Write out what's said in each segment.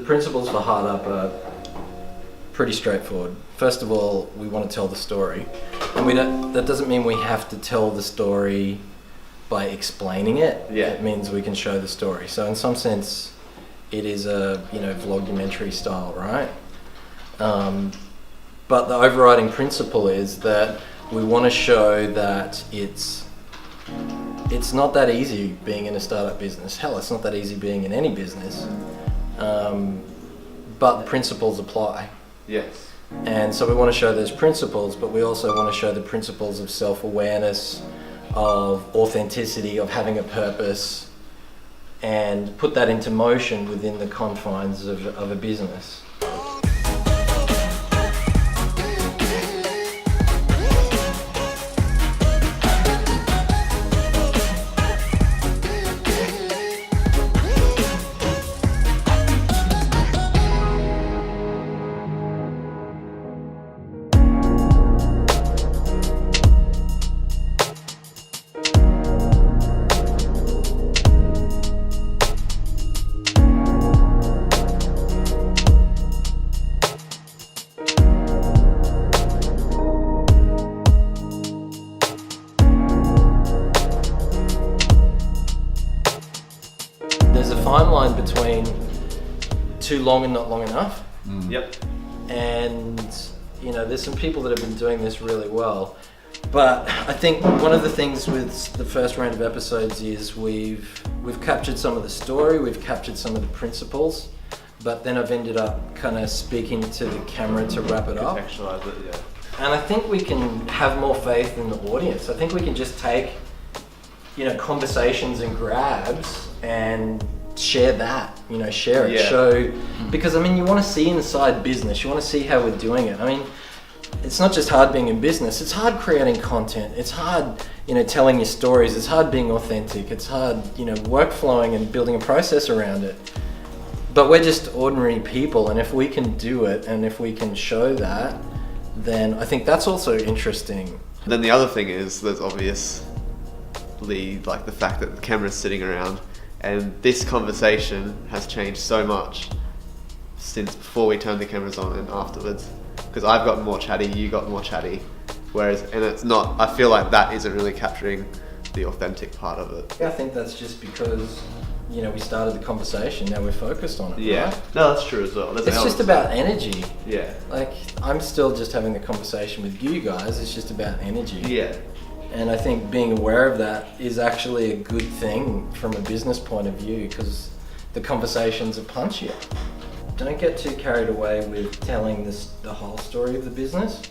principles for HeartUp are pretty straightforward. First of all, we want to tell the story, and that doesn't mean we have to tell the story by explaining it. Yeah. It means we can show the story. So in some sense, it is a vlogumentary style, right? But the overriding principle is that we want to show that it's not that easy being in a startup business. Hell, it's not that easy being in any business. But the principles apply. Yes. And so we want to show those principles, but we also want to show the principles of self-awareness, of authenticity, of having a purpose, and put that into motion within the confines of a business. There's a fine line between too long and not long enough. Yep. And there's some people that have been doing this really well. But I think one of the things with the first round of episodes is we've captured some of the story, we've captured some of the principles, but then I've ended up kind of speaking to the camera to wrap it up. Contextualize it, yeah. And I think we can have more faith in the audience. I think we can just take, conversations and grabs and share that, share it, Yeah. show, because you want to see inside business, you want to see how we're doing it. It's not just hard being in business, it's hard creating content, it's hard, telling your stories, it's hard being authentic, it's hard, workflowing and building a process around it. But we're just ordinary people, and if we can do it, and if we can show that, then I think that's also interesting. Then the other thing is, there's obviously the fact that the camera's sitting around, and this conversation has changed so much since before we turned the cameras on and afterwards. Because I've gotten more chatty, you got more chatty, and it's not, I feel like that isn't really capturing the authentic part of it. I think that's just because, we started the conversation, now we're focused on it. Yeah, right? no, that's true as well. It's just about energy. Yeah. I'm still just having the conversation with you guys, it's just about energy. Yeah. And I think being aware of that is actually a good thing from a business point of view, because the conversations are punchier. Don't get too carried away with telling the whole story of the business.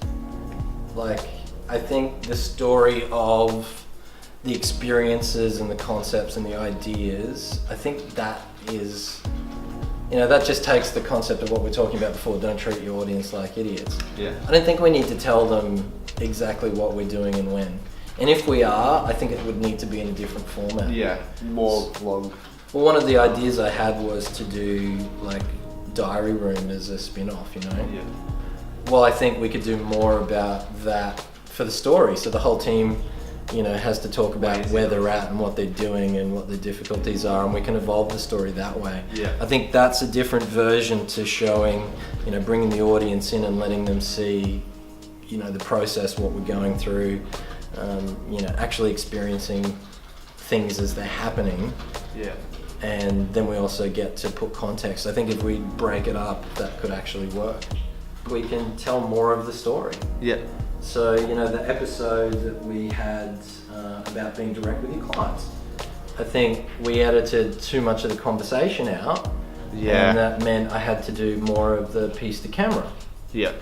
I think the story of the experiences and the concepts and the ideas, I think that is, that just takes the concept of what we're talking about before, don't treat your audience like idiots. Yeah. I don't think we need to tell them exactly what we're doing and when. And if we are, I think it would need to be in a different format. Yeah, more vlog. Well, one of the ideas I had was to do Diary Room as a spin-off, Yeah. Well, I think we could do more about that for the story. So the whole team, has to talk about where they're at and what they're doing and what the difficulties are, and we can evolve the story that way. Yeah. I think that's a different version to showing, bringing the audience in and letting them see, the process, what we're going through, actually experiencing things as they're happening. Yeah. And then we also get to put context. I think if we break it up, that could actually work. We can tell more of the story. Yeah. So, the episode that we had about being direct with your clients, I think we edited too much of the conversation out. Yeah. And that meant I had to do more of the piece to camera. Yeah.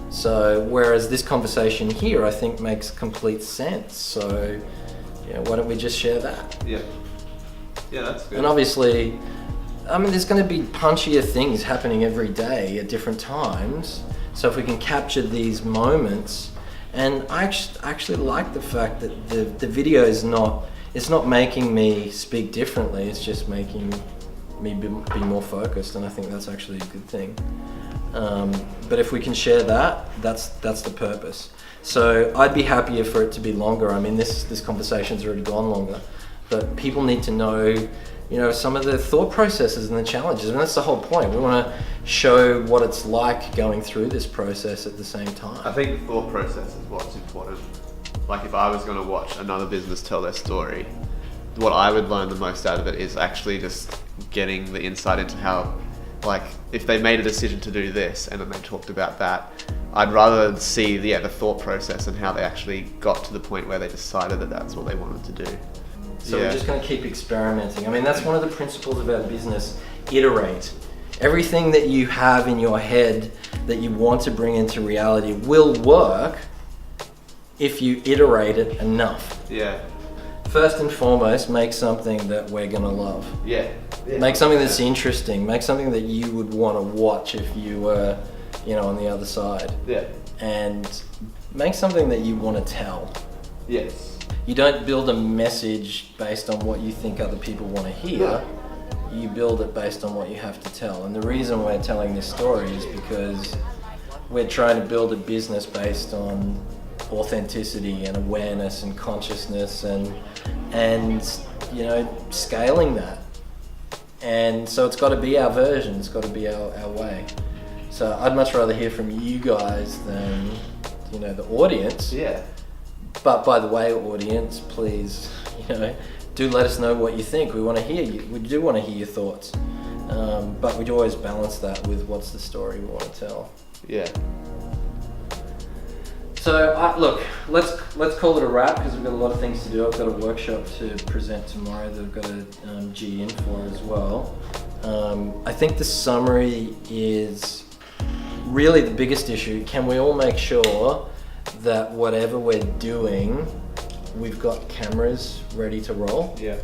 So, whereas this conversation here, I think makes complete sense. So, why don't we just share that? Yeah. Yeah, that's good. And obviously, there's going to be punchier things happening every day at different times. So if we can capture these moments, and I actually like the fact that the video is not making me speak differently, it's just making me be more focused, and I think that's actually a good thing. But if we can share that, that's the purpose. So I'd be happier for it to be longer. This conversation's already gone longer. But people need to know you know, some of the thought processes and the challenges. And that's the whole point. We want to show what it's like going through this process at the same time. I think thought process is what's important. Like if I was going to watch another business tell their story, what I would learn the most out of it is actually just getting the insight into how, like, if they made a decision to do this and then they talked about that, I'd rather see the thought process and how they actually got to the point where they decided that that's what they wanted to do. So we're just going to keep experimenting. I mean, that's one of the principles of our business. Iterate. Everything that you have in your head that you want to bring into reality will work if you iterate it enough. Yeah. First and foremost, make something that we're going to love. Yeah. Make something that's interesting. Make something that you would want to watch if you were, you know, on the other side. Yeah. And make something that you want to tell. Yes. You don't build a message based on what you think other people want to hear. You build it based on what you have to tell. And the reason we're telling this story is because we're trying to build a business based on authenticity and awareness and consciousness and you know, scaling that. And so it's got to be our version. It's got to be our way. So I'd much rather hear from you guys than, you know, the audience. Yeah. But by the way, audience, please, you know, do let us know what you think. We want to hear you. We do want to hear your thoughts. But we always balance that with what's the story we want to tell. Yeah. So look, let's call it a wrap because we've got a lot of things to do. I've got a workshop to present tomorrow that I've got to G in for as well. I think the summary is really the biggest issue. Can we all make sure that whatever we're doing, we've got cameras ready to roll? Yeah.